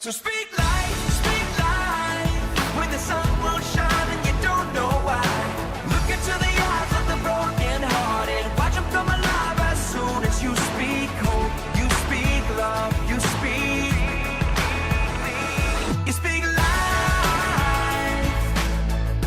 So speak life, when the sun will shine and you don't know why. Look into the eyes of the broken hearted, watch them come alive as soon as you speak hope, you speak love, you speak life.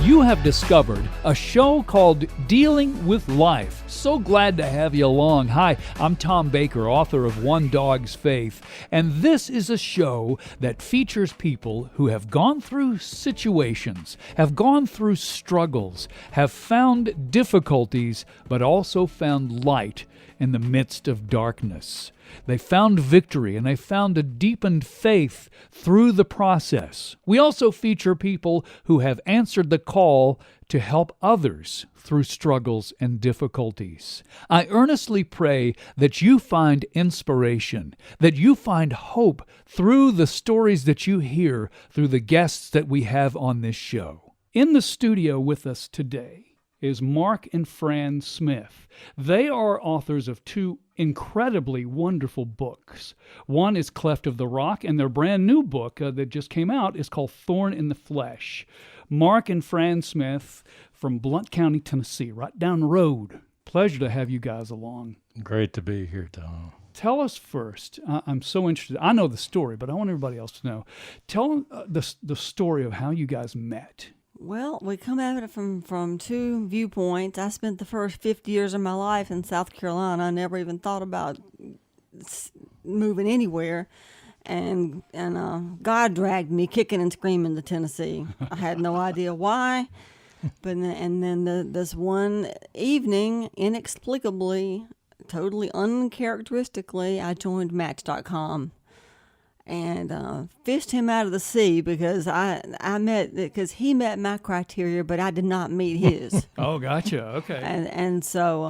You have discovered a show called Dealing with Life. So glad to have you along. Hi, I'm Tom Baker, author of One Dog's Faith, and this is a show that features people who have gone through situations, have gone through struggles, have found difficulties, but also found light in the midst of darkness. They found victory and they found a deepened faith through the process. We also feature people who have answered the call to help others through struggles and difficulties. I earnestly pray that you find inspiration, that you find hope through the stories that you hear through the guests that we have on this show. In the studio with us today is Mark and Fran Smith. They are authors of two incredibly wonderful books. One is Cleft of the Rock, and their brand new book that just came out is called Thorn in the Flesh. Mark and Fran Smith from Blount County, Tennessee, right down the road. Pleasure to have you guys along. Great to be here, Tom. Tell us first, I'm so interested, I know the story, but I want everybody else to know. Tell the story of how you guys met. Well, we come at it from two viewpoints. I spent the first 50 years of my life in South Carolina. I never even thought about moving anywhere. And God dragged me kicking and screaming to Tennessee. I had no idea why. But then this one evening, inexplicably, totally uncharacteristically, I joined Match.com. And fished him out of the sea because he met my criteria, but I did not meet his. Oh, gotcha. Okay. And so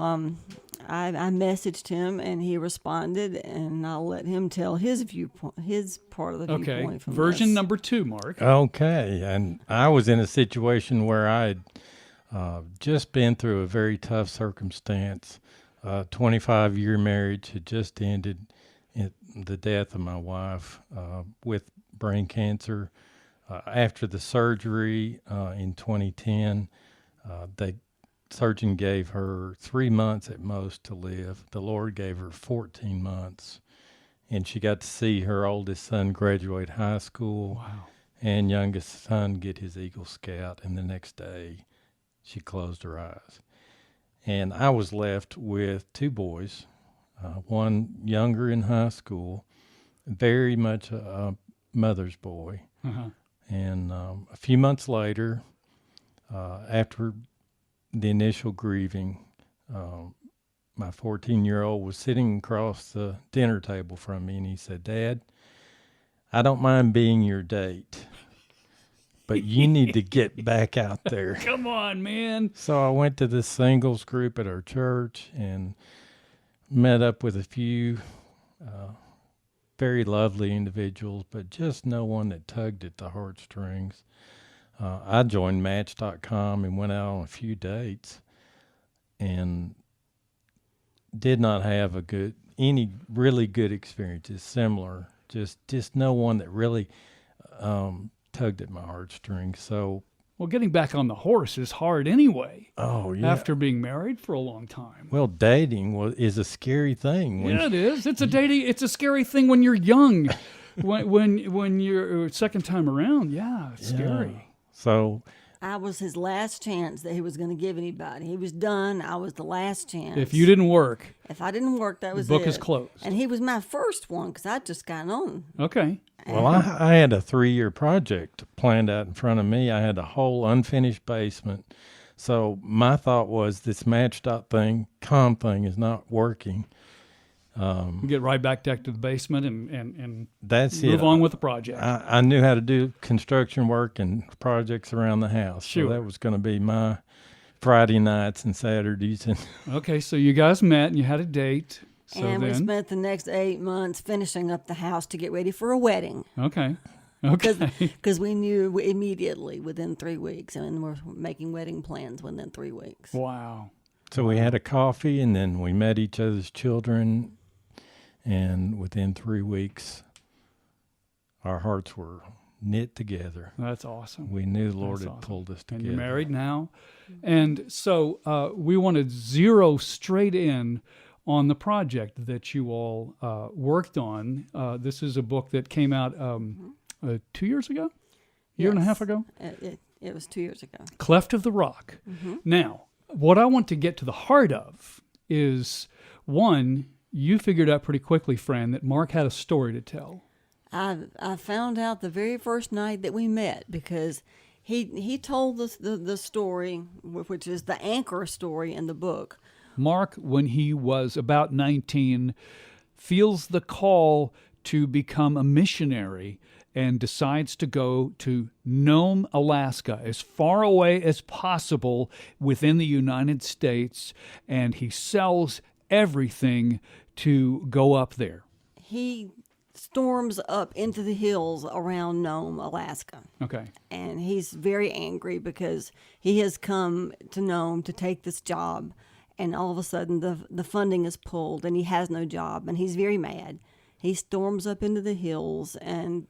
I messaged him, and he responded, and I'll let him tell his viewpoint, his part of the viewpoint from Version this. number 2, Mark. Okay, and I was in a situation where I had just been through a very tough circumstance. 25-year marriage had just ended. The death of my wife with brain cancer. After the surgery in 2010, the surgeon gave her 3 months at most to live. The Lord gave her 14 months, and she got to see her oldest son graduate high school. Wow. And youngest son get his Eagle Scout, and the next day she closed her eyes. And I was left with two boys. One younger in high school, very much a mother's boy. Uh-huh. And a few months later, after the initial grieving, my 14-year-old was sitting across the dinner table from me, and he said, "Dad, I don't mind being your date, but you need to get back out there." Come on, man. So I went to this singles group at our church and met up with a few very lovely individuals, but just no one that tugged at the heartstrings. I joined Match.com and went out on a few dates and did not have any really good experiences, similar, just no one that really tugged at my heartstrings. So, well, getting back on the horse is hard anyway. Oh, yeah. After being married for a long time. Well, dating is a scary thing. Yeah, it is. It's a scary thing when you're young. when you're second time around, yeah, it's scary. So I was his last chance that he was going to give anybody. He was done. I was the last chance. If you didn't work, If I didn't work, that was it. the book is closed. And he was my first one because I just got on. Okay. Well, I had a 3-year project planned out in front of me. I had a whole unfinished basement. So my thought was this Match.com thing is not working. Get right back to the basement and That's move it. on with the project. I knew how to do construction work and projects around the house. Sure. So that was going to be my Friday nights and Saturdays. And Okay, so you guys met and you had a date. So and we then, spent the next 8 months finishing up the house to get ready for a wedding. okay. Because we knew immediately within 3 weeks, and we're making wedding plans within 3 weeks. Wow. so we had a coffee, and then we met each other's children. And within 3 weeks, our hearts were knit together. That's awesome. We knew the Lord That's had awesome. pulled us And together. you're married now. And so we want to zero straight in on the project that you all worked on. This is a book that came out 2 years ago? Year and a half ago? It was 2 years ago. Cleft of the Rock. Now, what I want to get to the heart of is, one, you figured out pretty quickly, Fran, that Mark had a story to tell. I found out the very first night that we met because he told us the story, which is the anchor story in the book. Mark, when he was about 19, feels the call to become a missionary and decides to go to Nome, Alaska, as far away as possible within the United States, and he sells everything to go up there. He storms up into the hills around Nome, Alaska. Okay. And he's very angry because he has come to Nome to take this job, and all of a sudden the funding is pulled and he has no job, and he's very mad. He storms up into the hills, and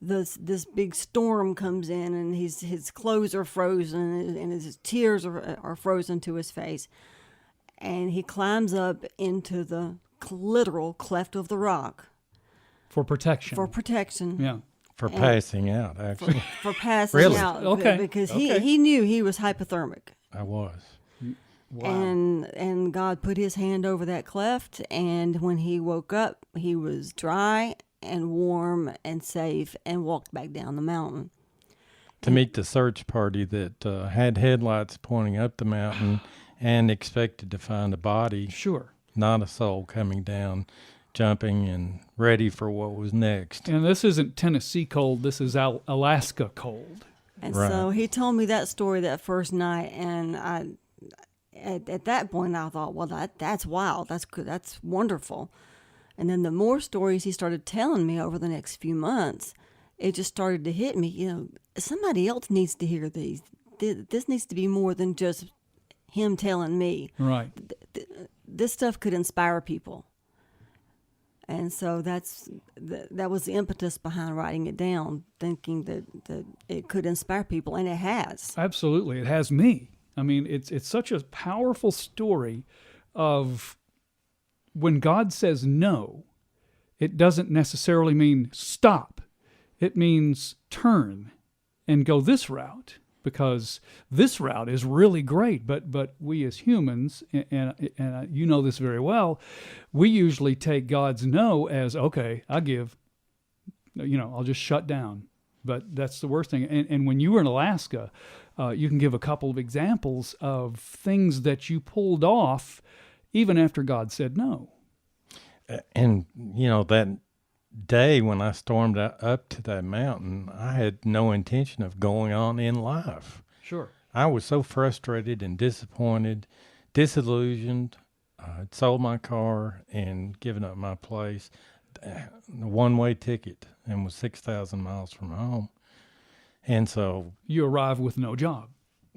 this big storm comes in, and his clothes are frozen, and his tears are frozen to his face. And he climbs up into the literal cleft of the rock. For protection. For protection. Yeah. For passing out, actually. For passing Really? out. Okay. Because Okay. he knew he was hypothermic. I was. Wow. And God put his hand over that cleft, and when he woke up, he was dry and warm and safe and walked back down the mountain. To meet the search party that had headlights pointing up the mountain and expected to find a body, Sure. not a soul coming down, jumping and ready for what was next. And this isn't Tennessee cold. This is Alaska cold. And Right. so he told me that story that first night, and at that point I thought, well, that's wild. That's good. That's wonderful. And then the more stories he started telling me over the next few months, it just started to hit me. Somebody else needs to hear these. This needs to be more than just him telling me. Right. This stuff could inspire people. And so that was the impetus behind writing it down, thinking that it could inspire people, and it has. Absolutely. It has me. I mean, it's such a powerful story of when God says no, it doesn't necessarily mean stop. It means turn and go this route, because this route is really great. But we as humans, and you know this very well, we usually take God's no as, okay, I give, I'll just shut down. But that's the worst thing. And when you were in Alaska, you can give a couple of examples of things that you pulled off even after God said no. And, that day when I stormed up to that mountain, I had no intention of going on in life. Sure. I was so frustrated and disappointed, disillusioned. I'd sold my car and given up my place. A one-way ticket, and was 6,000 miles from home. And so You arrive with no job.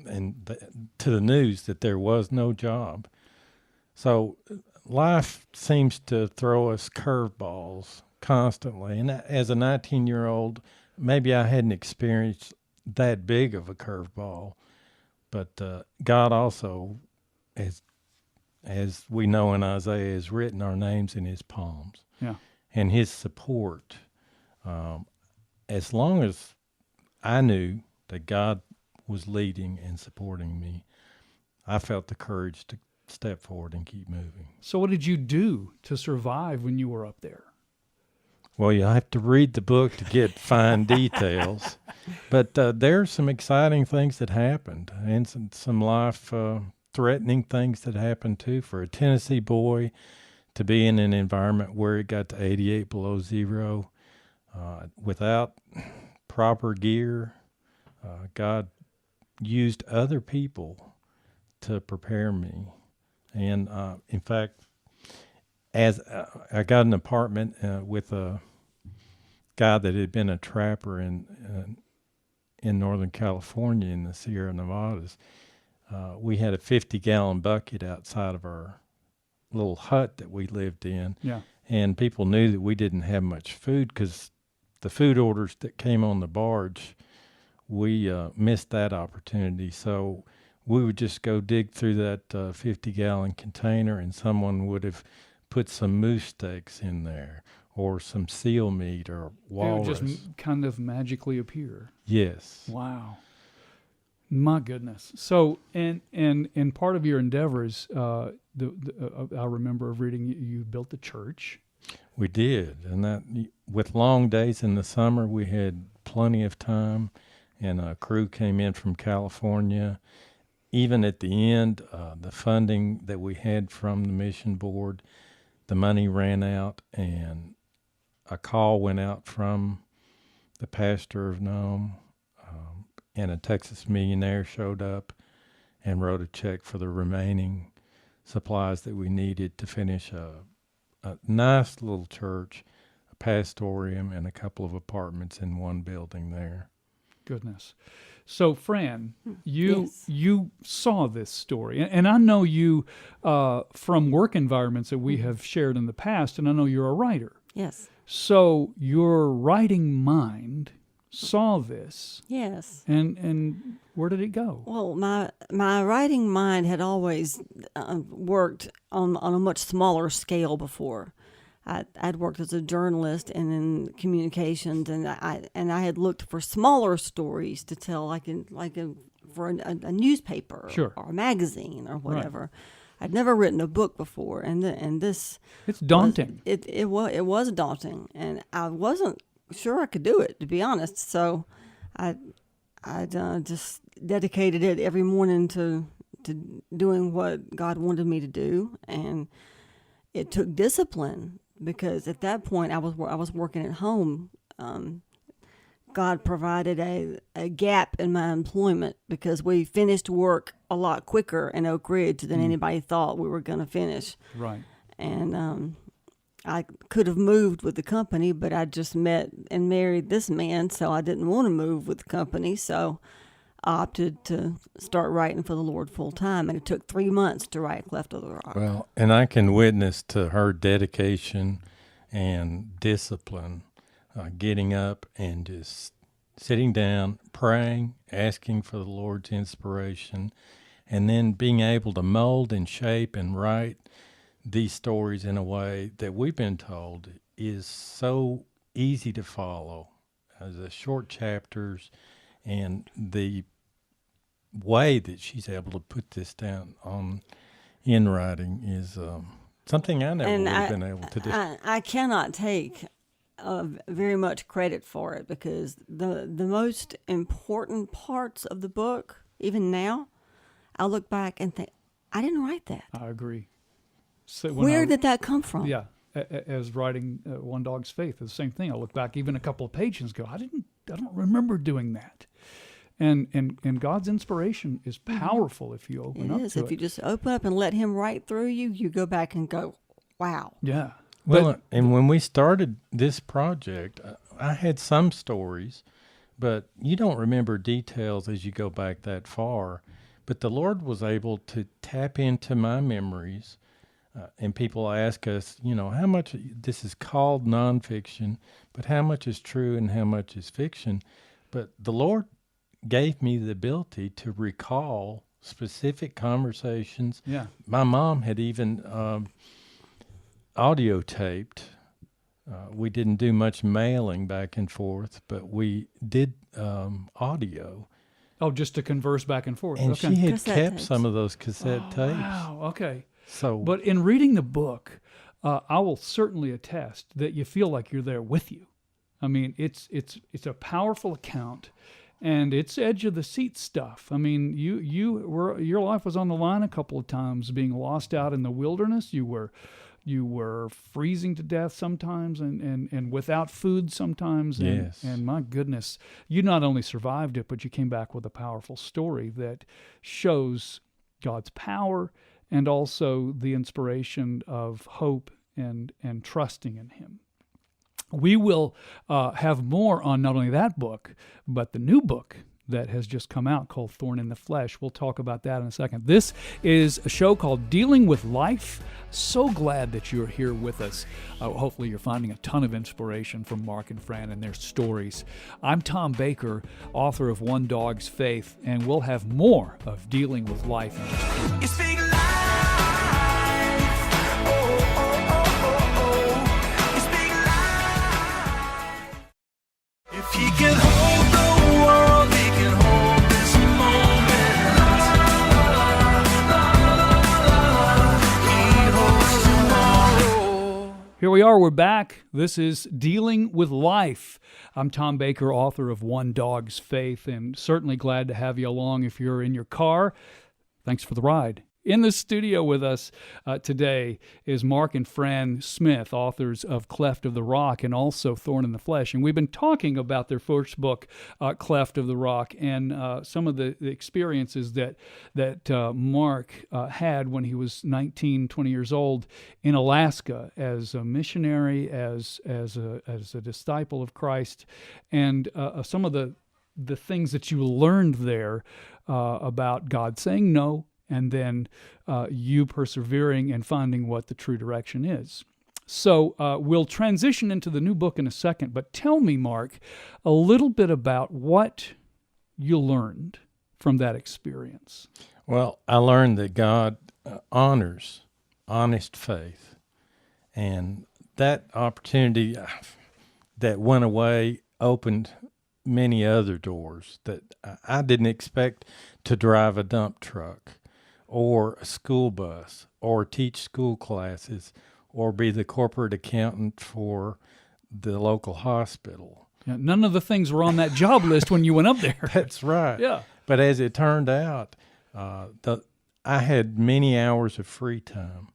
to the news that there was no job. So life seems to throw us curveballs constantly. And as a 19-year-old, maybe I hadn't experienced that big of a curveball. But God also, as we know in Isaiah, has written our names in his palms. Yeah. And his support. As long as I knew that God was leading and supporting me, I felt the courage to step forward and keep moving. So what did you do to survive when you were up there? Well, you have to read the book to get fine details. But there are some exciting things that happened, and some life-threatening things that happened, too. For a Tennessee boy to be in an environment where it got to 88 below zero, without proper gear, God used other people to prepare me. And in fact, as I got an apartment with a guy that had been a trapper in Northern California in the Sierra Nevadas, we had a 50-gallon bucket outside of our little hut that we lived in. Yeah. And people knew that we didn't have much food because the food orders that came on the barge, we missed that opportunity. So we would just go dig through that 50-gallon container, and someone would have put some moose steaks in there or some seal meat or walrus. It would just kind of magically appear. Yes. Wow. My goodness. So, and part of your endeavors, I remember reading you built the church. We did, and that with long days in the summer, we had plenty of time, and a crew came in from California. Even at the end, the funding that we had from the mission board, the money ran out, and a call went out from the pastor of Nome, and a Texas millionaire showed up and wrote a check for the remaining supplies that we needed to finish a nice little church, a pastorium, and a couple of apartments in one building there. Goodness. So, Fran, you saw this story, and I know you from work environments that we have shared in the past, and I know you're a writer. Yes. So your writing mind saw this. Yes. And where did it go? Well, my writing mind had always worked on a much smaller scale before. I'd worked as a journalist and in communications, and I had looked for smaller stories to tell, for a newspaper Sure. or a magazine or whatever. Right. I'd never written a book before, and this it's daunting. It was daunting, and I wasn't sure I could do it, to be honest. So I just dedicated it every morning to doing what God wanted me to do, and it took discipline, because at that point I was working at home. God provided a gap in my employment because we finished work a lot quicker in Oak Ridge than anybody thought we were going to finish. Right. And I could have moved with the company, but I just met and married this man, so I didn't want to move with the company. So I opted to start writing for the Lord full time, and it took 3 months to write Cleft of the Rock. Well, and I can witness to her dedication and discipline, getting up and just sitting down, praying, asking for the Lord's inspiration, and then being able to mold and shape and write these stories in a way that we've been told is so easy to follow. The short chapters and the way that she's able to put this down in writing is something I never would have been able to do. I cannot take very much credit for it, because the most important parts of the book, even now, I look back and think, I didn't write that. I agree. So where did that come from? Yeah, as writing One Dog's Faith, the same thing. I look back even a couple of pages and go, I don't remember doing that. And God's inspiration is powerful if you open up to it. If you just open up and let Him write through you, you go back and go, wow. Yeah. Well, and when we started this project, I had some stories, but you don't remember details as you go back that far. But the Lord was able to tap into my memories. And people ask us, how much, this is called nonfiction, but how much is true and how much is fiction? But the Lord gave me the ability to recall specific conversations. Yeah. My mom had even audio taped. We didn't do much mailing back and forth, but we did audio. Oh, just to converse back and forth. And okay. she had Cassette kept tapes. some of those cassette tapes. Wow, okay. So, But in reading the book, I will certainly attest that you feel like you're there with you. I mean, it's a powerful account, and it's edge of the seat stuff. I mean, your life was on the line a couple of times, being lost out in the wilderness. You were freezing to death sometimes, and without food sometimes. And, Yes. and my goodness, you not only survived it, but you came back with a powerful story that shows God's power and also the inspiration of hope and trusting in Him. We will have more on not only that book, but the new book that has just come out called Thorn in the Flesh. We'll talk about that in a second. This is a show called Dealing with Life. So glad that you're here with us. Hopefully you're finding a ton of inspiration from Mark and Fran and their stories. I'm Tom Baker, author of One Dog's Faith, and we'll have more of Dealing with Life in just a few minutes. You speak life. Oh, oh, oh, oh, oh. You speak life. If he can hold the world, he can hold this moment. He holds tomorrow. Here we are, we're back. This is Dealing with Life. I'm Tom Baker, author of One Dog's Faith, and certainly glad to have you along if you're in your car. Thanks for the ride. In the studio with us today is Mark and Fran Smith, authors of Cleft of the Rock and also Thorn in the Flesh. And we've been talking about their first book, Cleft of the Rock, and some of the experiences that Mark had when he was 19, 20 years old in Alaska as a missionary, as a disciple of Christ, and some of the things that you learned there about God saying no, and then you persevering and finding what the true direction is. So we'll transition into the new book in a second, but tell me, Mark, a little bit about what you learned from that experience. Well, I learned that God honors honest faith, and that opportunity that went away opened many other doors that I didn't expect to drive a dump truck or a school bus or teach school classes or be the corporate accountant for the local hospital. Yeah, none of the things were on that job list when you went up there. That's right. Yeah. But as it turned out, I had many hours of free time,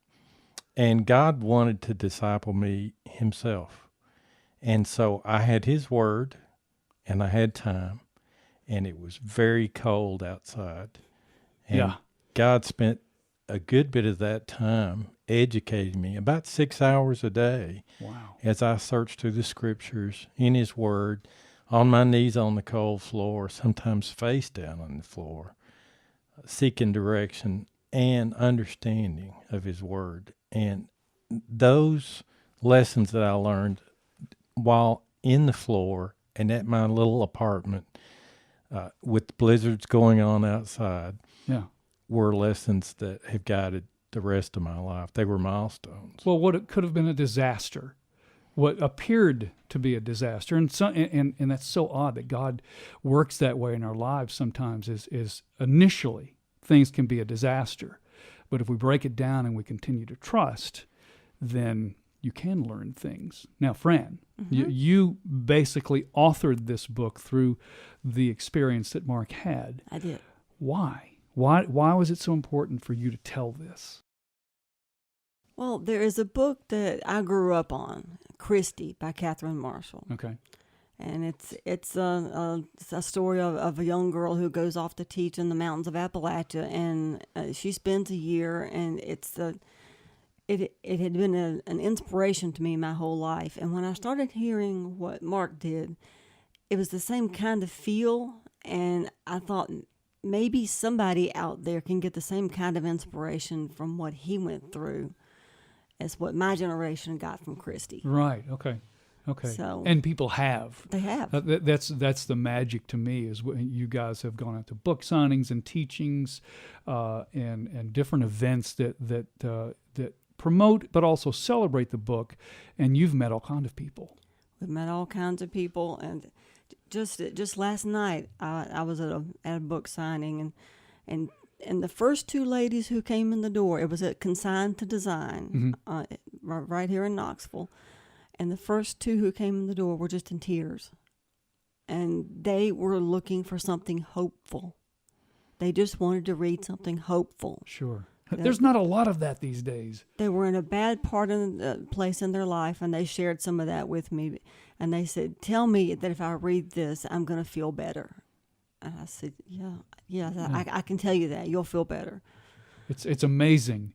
and God wanted to disciple me himself. And so I had his word, and I had time, and it was very cold outside. And Yeah. God spent a good bit of that time educating me, about 6 hours a day. Wow. As I searched through the scriptures, in his word, on my knees on the cold floor, sometimes face down on the floor, seeking direction and understanding of his word. And those lessons that I learned while in the floor and at my little apartment with blizzards going on outside, Yeah. were lessons that have guided the rest of my life. They were milestones. Well, what it could have been a disaster, what appeared to be a disaster, and that's so odd that God works that way in our lives sometimes, is initially things can be a disaster. But if we break it down and we continue to trust, then you can learn things. Now, Fran, you basically authored this book through the experience that Mark had. I did. Why? Why was it so important for you to tell this? Well, there is a book that I grew up on, Christy by Catherine Marshall. Okay. And it's a story of a young girl who goes off to teach in the mountains of Appalachia, and she spends a year, and it had been an inspiration to me my whole life. And when I started hearing what Mark did, it was the same kind of feel, and I thought maybe somebody out there can get the same kind of inspiration from what he went through as what my generation got from Christy. Right. Okay. So, and people have. They have. That's the magic to me, is when you guys have gone out to book signings and teachings, and different events that promote but also celebrate the book, and you've met all kinds of people. We've met all kinds of people, and just last night I was at a book signing, and the first two ladies who came in the door, it was at Consigned to Design, right here in Knoxville. And the first two who came in the door were just in tears. And they were looking for something hopeful. They just wanted to read something hopeful. Sure. There's not a lot of that these days. They were in a bad place in their life, and they shared some of that with me. And they said, "Tell me that if I read this, I'm going to feel better." And I said, yeah. I can tell you that. You'll feel better. It's amazing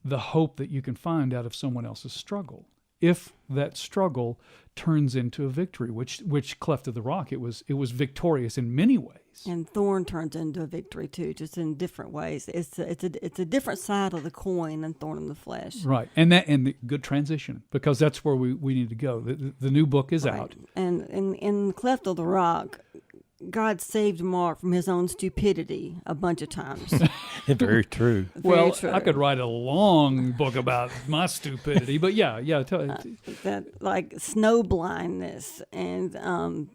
the hope that you can find out of someone else's struggle, if that struggle turns into a victory, which Cleft of the Rock, it was victorious in many ways. And thorn turns into a victory too, just in different ways. It's a different side of the coin than thorn in the flesh. Right, and the good transition, because that's where we need to go. The new book is out. And in the cleft of the rock, God saved Mark from his own stupidity a bunch of times. Very true. Well, true. I could write a long book about my stupidity, but yeah. That like snow blindness and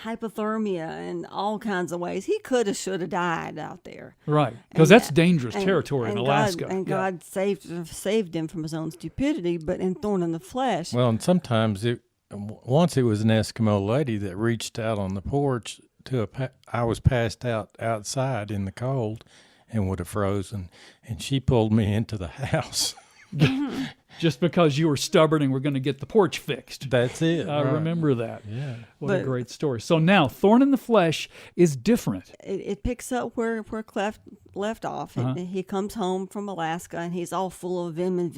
hypothermia and all kinds of ways. He could have, should have died out there. Right, because that's dangerous territory in and Alaska. God saved him from his own stupidity, but in thorn in the flesh. Well, and sometimes once it was an Eskimo lady that reached out on the porch I was passed out outside in the cold and would have frozen, and she pulled me into the house. Just because you were stubborn and were going to get the porch fixed. That's it. I remember that. Yeah. What a great story. So now, Thorn in the Flesh is different. It picks up where Cleft left off. He comes home from Alaska, and he's all full of vim and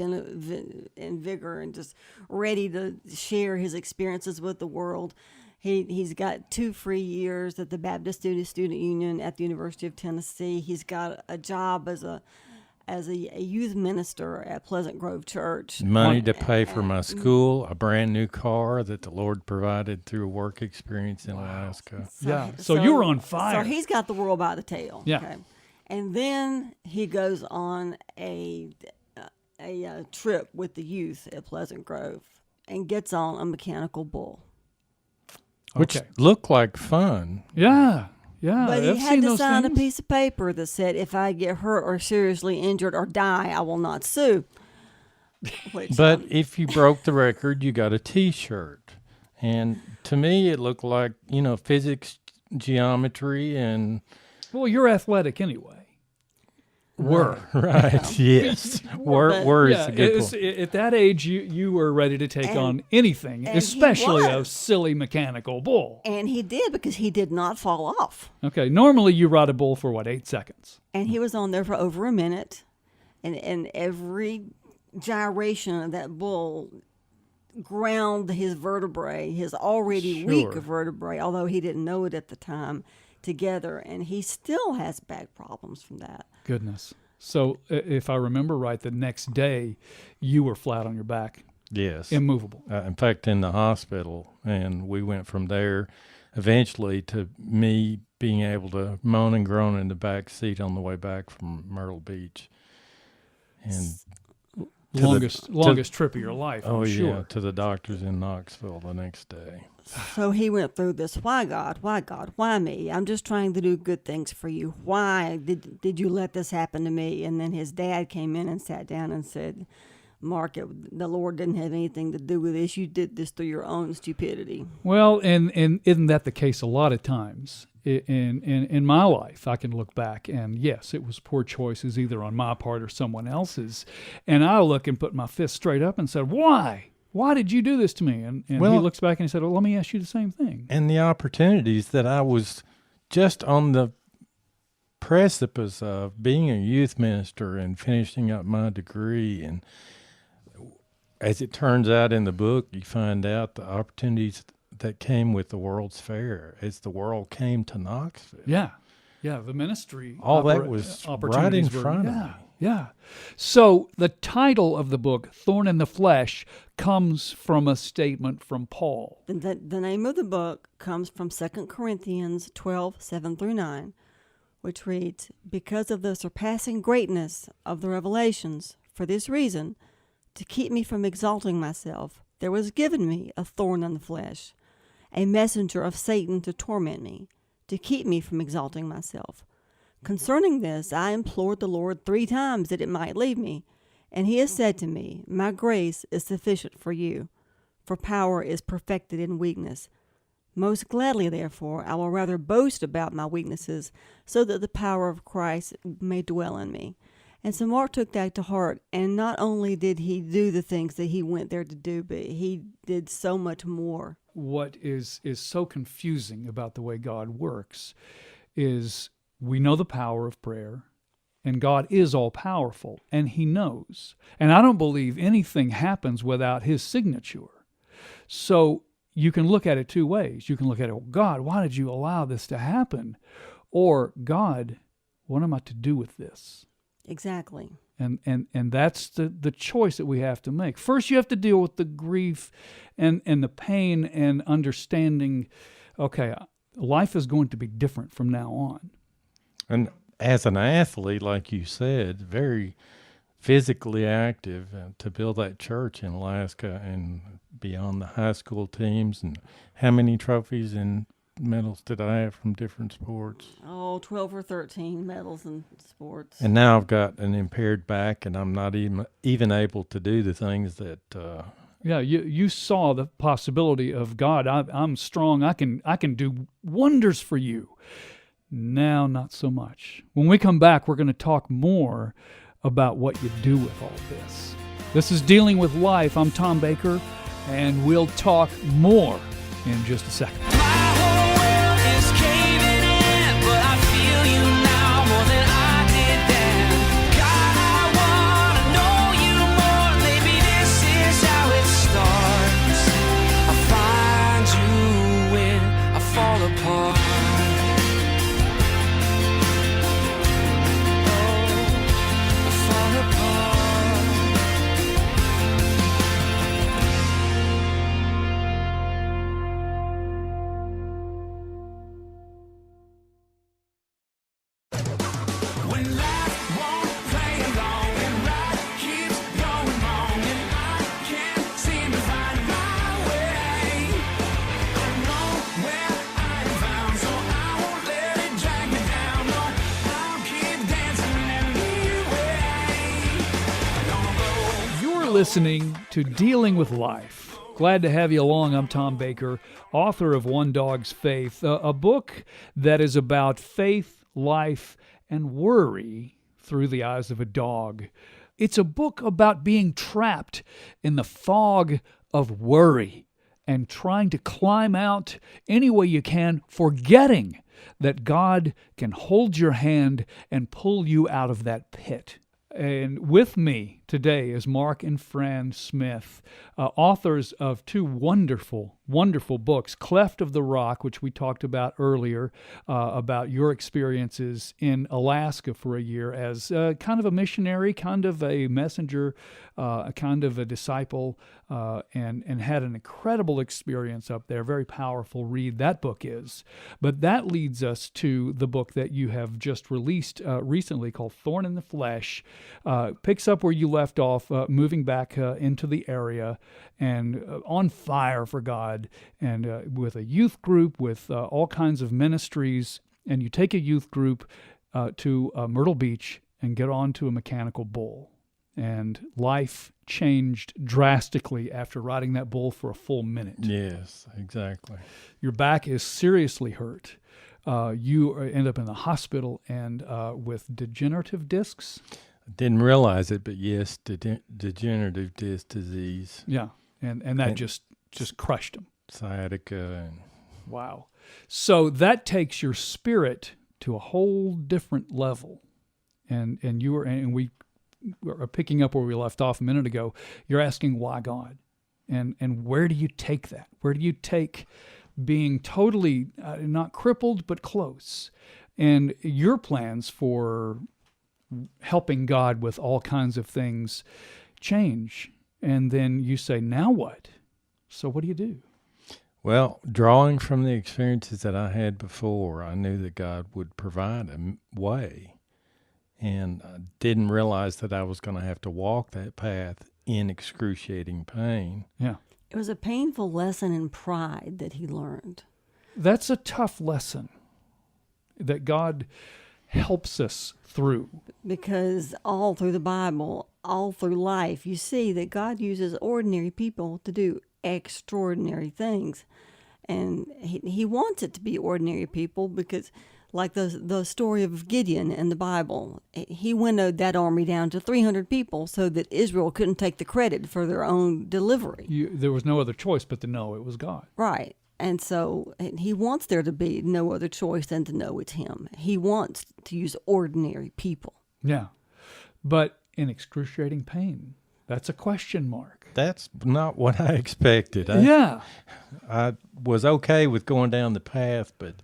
vigor and just ready to share his experiences with the world. He's got 2 free years at the Baptist Student Union at the University of Tennessee. He's got a job as a youth minister at Pleasant Grove Church. Money to pay for my school, a brand new car that the Lord provided through a work experience in Alaska. So you were on fire. So he's got the world by the tail. Yeah. Okay? And then he goes on a trip with the youth at Pleasant Grove and gets on a mechanical bull. Which Okay. looked like fun. Yeah. But he I've had seen to those sign a things. piece of paper that said, if I get hurt or seriously injured or die, I will not sue. Which, But if you broke the record, you got a T-shirt. And to me, it looked like, physics, geometry, and... Well, you're athletic anyway. Were. Right, yes. Were is a good point. At that age, you were ready to take on anything, and he especially a was. silly mechanical bull. and he did, because he did not fall off. Okay, normally you ride a bull for, 8 seconds? And he was on there for over a minute. And every gyration of that bull ground his vertebrae, his already weak Sure. vertebrae, although he didn't know it at the time, together. And he still has back problems from that. Goodness. So if I remember right, the next day you were flat on your back, Yes. immovable. In fact, in the hospital, and we went from there eventually to me being able to moan and groan in the back seat on the way back from Myrtle Beach. And Longest trip of your life, I'm sure. to the doctors in Knoxville the next day. So he went through this, why God, why me? I'm just trying to do good things for you. Why did you let this happen to me? And then his dad came in and sat down and said, Mark, the Lord didn't have anything to do with this. You did this through your own stupidity. Well, and isn't that the case a lot of times? In my life, I can look back and yes, it was poor choices either on my part or someone else's. And I look and put my fist straight up and said, why? Why did you do this to me? And he looks back and he said, well, let me ask you the same thing. And the opportunities that I was just on the precipice of being a youth minister and finishing up my degree. And as it turns out in the book, you find out the opportunities that came with the World's Fair as the world came to Knoxville. Yeah, the ministry. All that was right in front of me. Yeah. So the title of the book, Thorn in the Flesh, comes from a statement from Paul. The name of the book comes from 2 Corinthians 12:7-9, which reads, because of the surpassing greatness of the revelations, for this reason, to keep me from exalting myself, there was given me a thorn in the flesh, a messenger of Satan to torment me, to keep me from exalting myself. Concerning this, I implored the Lord 3 times that it might leave me. And he has said to me, my grace is sufficient for you, for power is perfected in weakness. Most gladly, therefore, I will rather boast about my weaknesses, so that the power of Christ may dwell in me. And so Mark took that to heart, and not only did he do the things that he went there to do, but he did so much more. What is so confusing about the way God works is we know the power of prayer, and God is all-powerful, and he knows. And I don't believe anything happens without his signature. So you can look at it two ways. You can look at it, oh, God, why did you allow this to happen? Or, God, what am I to do with this? Exactly. And that's the choice that we have to make. First, you have to deal with the grief and the pain and understanding, okay, life is going to be different from now on. And as an athlete, like you said, very physically active, to build that church in Alaska and be on the high school teams. And how many trophies and medals did I have from different sports? Oh, 12 or 13 medals in sports. And now I've got an impaired back, and I'm not even able to do the things that. Yeah, you saw the possibility of God. I'm strong. I can do wonders for you. Now, not so much. When we come back, we're going to talk more about what you do with all this. This is Dealing with Life. I'm Tom Baker, and we'll talk more in just a second. My whole world is caving in, but I feel you now more than I did then. God, I wanna know you more. Maybe this is how it starts. I find you when I fall apart. Oh, I fall apart. When life won't play along and right keeps going wrong and I can't seem to find my way, I know where I'm found, so I won't let it drag me down. No, I'll keep dancing anyway. You're listening to Dealing with Life. Glad to have you along. I'm Tom Baker, author of One Dog's Faith, a book that is about faith, life, and worry through the eyes of a dog. It's a book about being trapped in the fog of worry and trying to climb out any way you can, forgetting that God can hold your hand and pull you out of that pit. And with me today is Mark and Fran Smith, authors of two wonderful, wonderful books, Cleft of the Rock, which we talked about earlier, about your experiences in Alaska for a year as kind of a missionary, kind of a messenger, kind of a disciple, and had an incredible experience up there. Very powerful read that book is. But that leads us to the book that you have just released recently called Thorn in the Flesh. Picks up where you left off, moving back into the area and on fire for God, and with a youth group, with all kinds of ministries. And you take a youth group to Myrtle Beach and get onto a mechanical bull. And life changed drastically after riding that bull for a full minute. Yes, exactly. Your back is seriously hurt. You end up in the hospital and with degenerative discs. Didn't realize it, but yes, degenerative disc disease. Yeah, and that just crushed him. Sciatica. And Wow. So that takes your spirit to a whole different level. And we are picking up where we left off a minute ago. You're asking why God? And where do you take that? Where do you take being totally not crippled but close? And your plans for helping God with all kinds of things change. And then you say, now what? So what do you do? well, drawing from the experiences that I had before, I knew that God would provide a way. And I didn't realize that I was going to have to walk that path in excruciating pain. Yeah. It was a painful lesson in pride that he learned. That's a tough lesson that God helps us through. Because all through the Bible, all through life, you see that God uses ordinary people to do extraordinary things. And he wants it to be ordinary people because, like the story of Gideon in the Bible, he winnowed that army down to 300 people so that Israel couldn't take the credit for their own delivery. There was no other choice but to know it was God. Right. And so he wants there to be no other choice than to know it's him. He wants to use ordinary people. Yeah. But in excruciating pain. That's a question mark. That's not what I expected. Yeah. I was okay with going down the path, but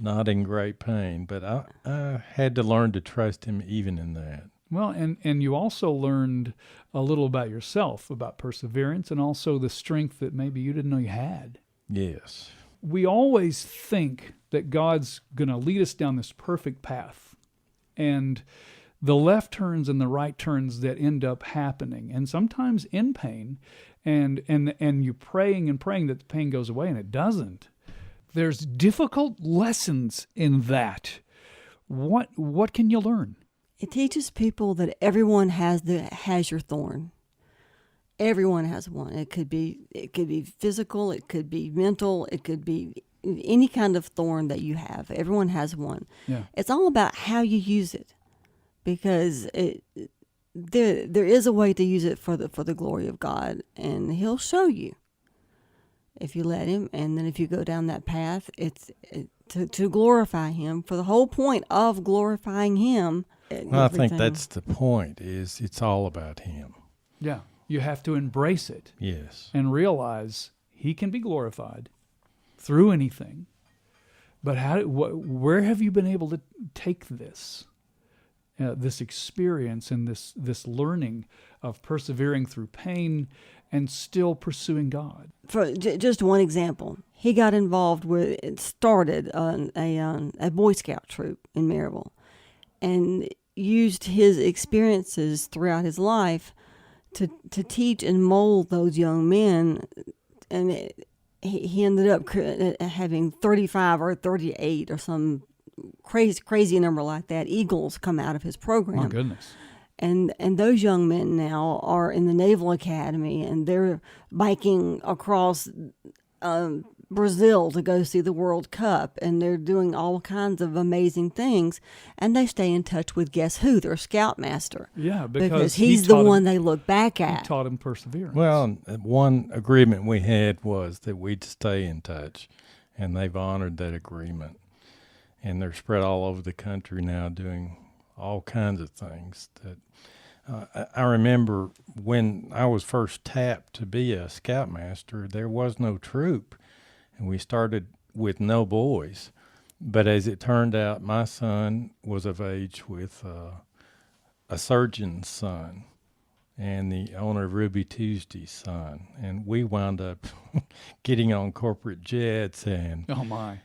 not in great pain. But I had to learn to trust him even in that. Well, and you also learned a little about yourself, about perseverance, and also the strength that maybe you didn't know you had. Yes. We always think that God's going to lead us down this perfect path. And the left turns and the right turns that end up happening, and sometimes in pain, and you praying and praying that the pain goes away, and it doesn't. There's difficult lessons in that. What can you learn? It teaches people that everyone has your thorn. Everyone has one. It could be physical, it could be mental, it could be any kind of thorn that you have. Everyone has one. Yeah. It's all about how you use it, because there is a way to use it for the glory of God, and He'll show you if you let Him. And then if you go down that path, it's to glorify Him. For the whole point of glorifying Him. Well, I think that's the point. Is it's all about him. Yeah. You have to embrace it. Yes. And realize He can be glorified through anything. But where have you been able to take this experience and this learning of persevering through pain and still pursuing God? For just one example, he got involved with, started a Boy Scout troop in Maryville, and used his experiences throughout his life to teach and mold those young men. And he ended up having 35 or 38 or some crazy number like that Eagles come out of his program. My goodness. And those young men now are in the Naval Academy, and they're biking across Brazil to go see the World Cup, and they're doing all kinds of amazing things, and they stay in touch with, guess who, their scoutmaster. Yeah, because he's the one they look back at. He taught him perseverance. Well, one agreement we had was that we'd stay in touch, and they've honored that agreement. And they're spread all over the country now doing all kinds of things. That I remember when I was first tapped to be a scoutmaster, there was no troop. And we started with no boys. But as it turned out, my son was of age with a surgeon's son and the owner of Ruby Tuesday's son. And we wound up getting on corporate jets and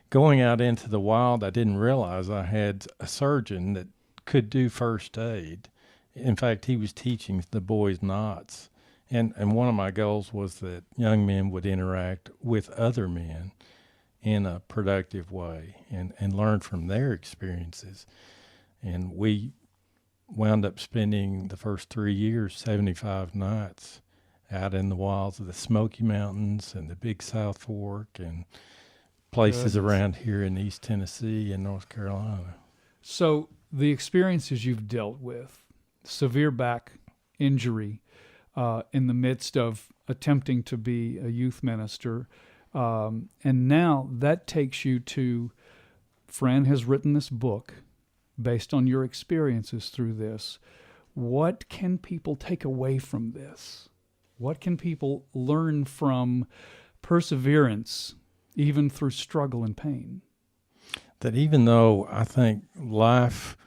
going out into the wild. I didn't realize I had a surgeon that could do first aid. In fact, he was teaching the boys knots. And one of my goals was that young men would interact with other men in a productive way and learn from their experiences. And we wound up spending the first 3 years, 75 nights, out in the wilds of the Smoky Mountains and the Big South Fork and places around here in East Tennessee and North Carolina. So the experiences you've dealt with, severe back injury, in the midst of attempting to be a youth minister. And now that takes you to, Fran has written this book based on your experiences through this. What can people take away from this? What can people learn from perseverance, even through struggle and pain? That even though I think life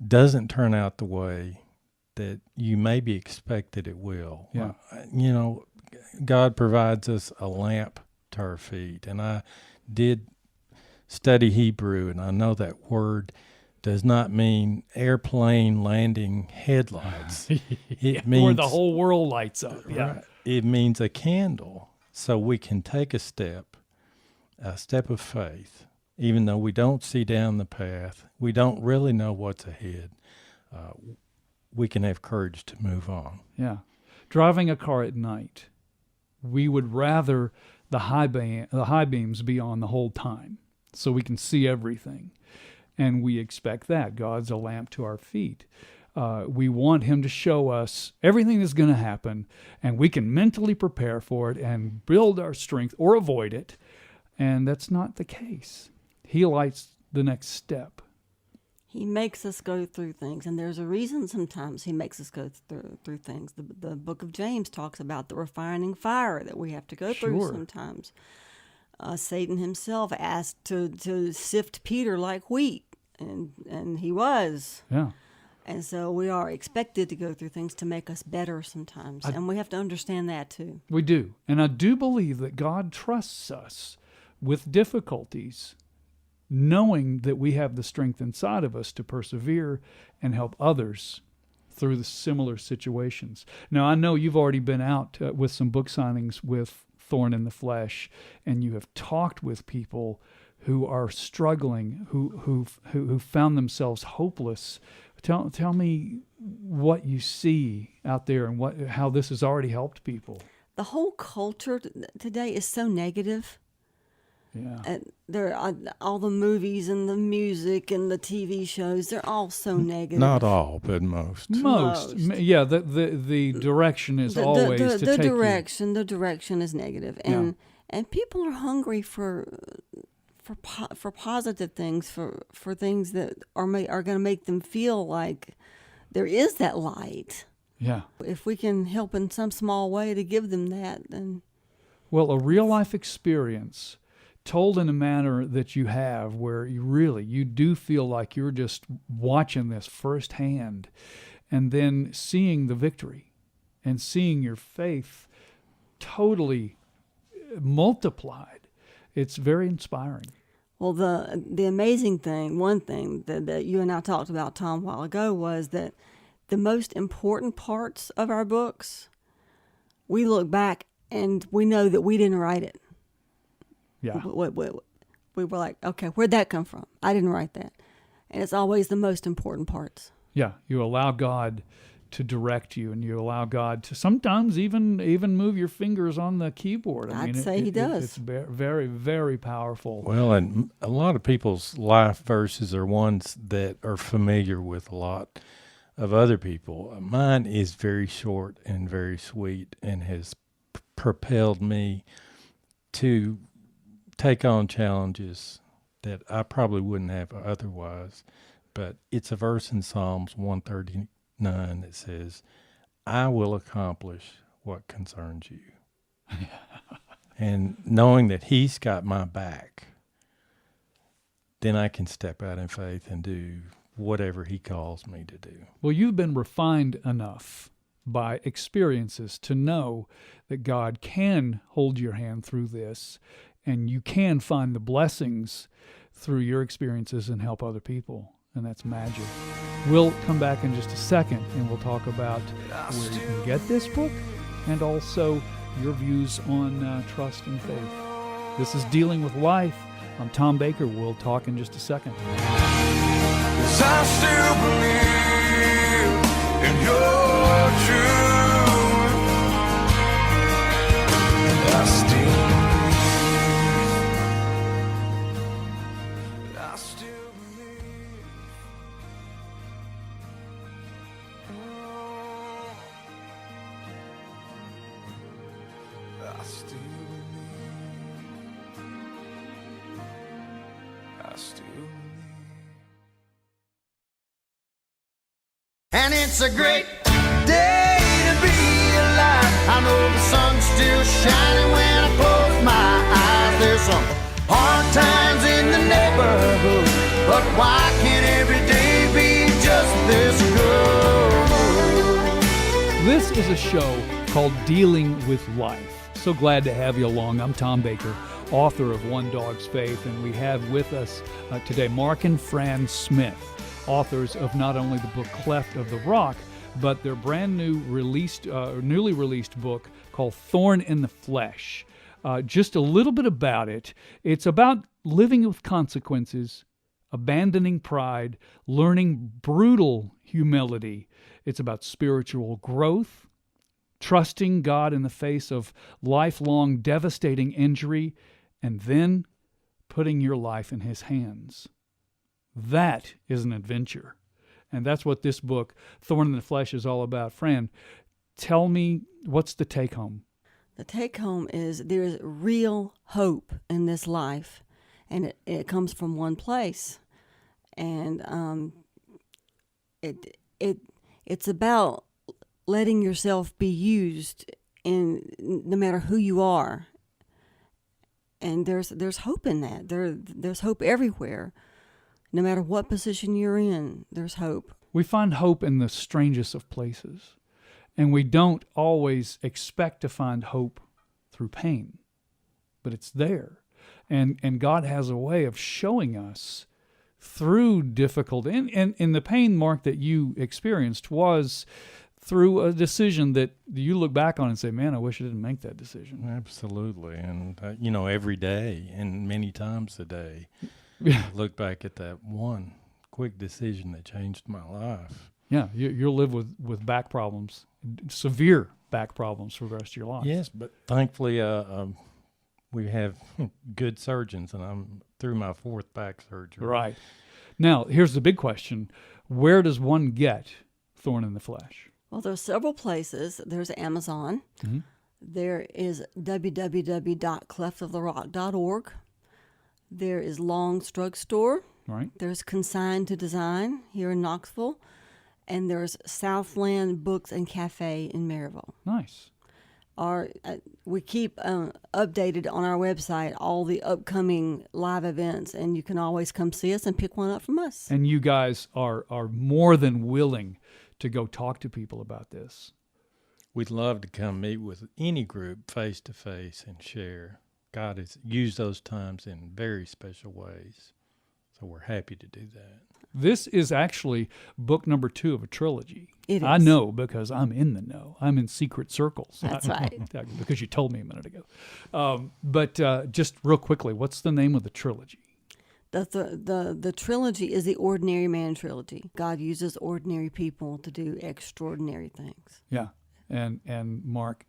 doesn't turn out the way that you maybe expect that it will. Yeah. God provides us a lamp to our feet. And I did study Hebrew, and I know that word does not mean airplane landing headlights. It means where the whole world lights up. Yeah. Right, it means a candle. So we can take a step of faith, even though we don't see down the path. We don't really know what's ahead. We can have courage to move on. Yeah. Driving a car at night, we would rather the high beams be on the whole time so we can see everything. And we expect that. God's a lamp to our feet. We want Him to show us everything that's going to happen, and we can mentally prepare for it and build our strength or avoid it. And that's not the case. He lights the next step. He makes us go through things, and there's a reason sometimes he makes us go through things. The book of James talks about the refining fire that we have to go through Sure. sometimes. Satan himself asked to sift Peter like wheat, and he was. Yeah. And so we are expected to go through things to make us better sometimes, and we have to understand that too. We do. And I do believe that God trusts us with difficulties, knowing that we have the strength inside of us to persevere and help others through the similar situations. Now, I know you've already been out with some book signings with Thorn in the Flesh, and you have talked with people who are struggling, who found themselves hopeless. Tell me what you see out there and how this has already helped people. The whole culture today is so negative. Yeah. And all the movies and the music and the TV shows, they're all so negative. Not all, but most. Most. Yeah, the direction is always to the take direction. The direction is negative, and people are hungry for positive things, for things that are going to make them feel like there is that light. Yeah. If we can help in some small way to give them that, then Well, a real life experience told in a manner that you have where you do feel like you're just watching this firsthand, and then seeing the victory and seeing your faith totally multiplied. It's very inspiring. well, the amazing thing, one thing that you and I talked about, Tom, a while ago, was that the most important parts of our books, we look back and we know that we didn't write it. Yeah. We were like, okay, where'd that come from? I didn't write that. And it's always the most important parts. Yeah. You allow God to direct you, and you allow God to sometimes even move your fingers on the keyboard. I'd say he does. It's very, very powerful. Well, and a lot of people's life verses are ones that are familiar with a lot of other people. Mine is very short and very sweet, and has propelled me to take on challenges that I probably wouldn't have otherwise. But it's a verse in Psalms 139 that says, "I will accomplish what concerns you." And knowing that he's got my back, then I can step out in faith and do whatever he calls me to do. Well, you've been refined enough by experiences to know that God can hold your hand through this, and you can find the blessings through your experiences and help other people. And that's magic. We'll come back in just a second, and we'll talk about where you can get this book and also your views on trust and faith. This is Dealing with Life. I'm Tom Baker. We'll talk in just a second. 'Cause I still believe in your truth. I still believe. I still believe. I still believe. I still believe. And it's a great day to be alive. I know the sun's still shining when I close my eyes. There's some hard times in the neighborhood, but why can't every day be just this good? This is a show called Dealing with Life. So glad to have you along. I'm Tom Baker, author of One Dog's Faith, and we have with us today Mark and Fran Smith, authors of not only the book Cleft of the Rock, but their brand new newly released book called Thorn in the Flesh. Just a little bit about it. It's about living with consequences, abandoning pride, learning brutal humility. It's about spiritual growth, trusting God in the face of lifelong devastating injury, and then putting your life in His hands. That is an adventure. And that's what this book, Thorn in the Flesh, is all about. Fran, tell me, what's the take home? The take home is there's real hope in this life, and it comes from one place. And it's about letting yourself be used, in no matter who you are. And there's hope in that. There's hope everywhere. No matter what position you're in, there's hope. We find hope in the strangest of places, and we don't always expect to find hope through pain, but it's there. And God has a way of showing us through difficult, and the pain, Mark, that you experienced was through a decision that you look back on and say, man, I wish I didn't make that decision. Absolutely. And, every day and many times a day, I look back at that one quick decision that changed my life. Yeah, you'll live with back problems, severe back problems for the rest of your life. Yes, but thankfully we have good surgeons, and I'm through my 4th back surgery. Right. Now, here's the big question. Where does one get Thorn in the Flesh? Well, there's several places. There's Amazon. Mm-hmm. There is www.cleftoftherock.org. There is Long's Drugstore. Right. There's Consign to Design here in Knoxville. And there's Southland Books and Cafe in Maryville. Nice. We keep updated on our website all the upcoming live events, and you can always come see us and pick one up from us. And you guys are more than willing to go talk to people about this. We'd love to come meet with any group face to face and share. God has used those times in very special ways, so we're happy to do that. This is actually book number 2 of a trilogy. It is. I know because I'm in the know. I'm in secret circles. That's right. Because you told me a minute ago. But just real quickly, what's the name of the trilogy? The trilogy is the Ordinary Man trilogy. God uses ordinary people to do extraordinary things. Yeah. And Mark,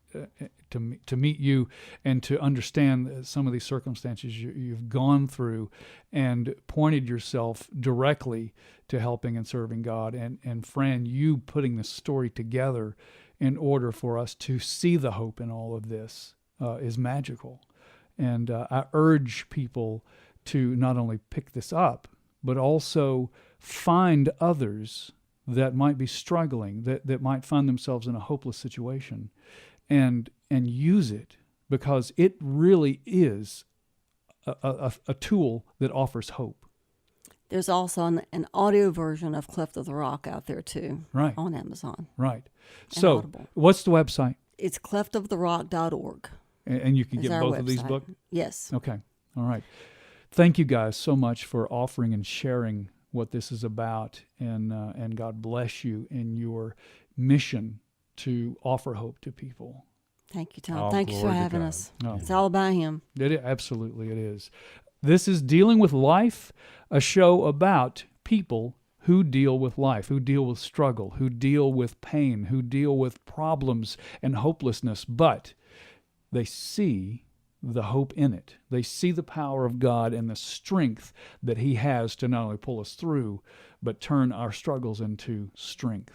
to meet you and to understand some of these circumstances you've gone through and pointed yourself directly to helping and serving God. And Fran, you putting this story together in order for us to see the hope in all of this is magical. And I urge people to not only pick this up, but also find others that might be struggling, that might find themselves in a hopeless situation, and use it, because it really is a tool that offers hope. There's also an audio version of Cleft of the Rock out there too, Right. on Amazon. Right. So, Audible. what's the website? It's cleftoftherock.org. And you can is get our both of these website. books? Yes. Okay. All right. Thank you guys so much for offering and sharing what this is about, and God bless you in your mission to offer hope to people. Thank you, Tom. All Thank you for glory to having God. us. Oh. It's all about Him. Absolutely it is. This is Dealing with Life, a show about people who deal with life, who deal with struggle, who deal with pain, who deal with problems and hopelessness, but they see the hope in it. They see the power of God and the strength that He has to not only pull us through, but turn our struggles into strength.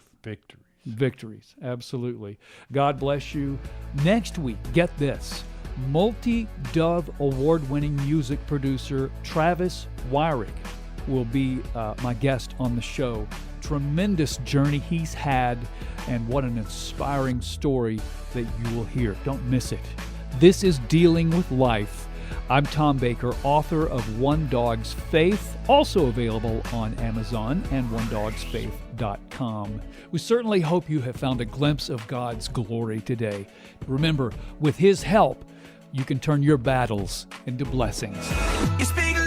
Victories, absolutely. God bless you. Next week, get this, multi-Dove award-winning music producer Travis Wyrick will be my guest on the show. Tremendous journey he's had, and what an inspiring story that you will hear. Don't miss it. This is Dealing with Life. I'm Tom Baker, author of One Dog's Faith, also available on Amazon and onedogsfaith.com. We certainly hope you have found a glimpse of God's glory today. Remember, with His help, you can turn your battles into blessings. It's bigger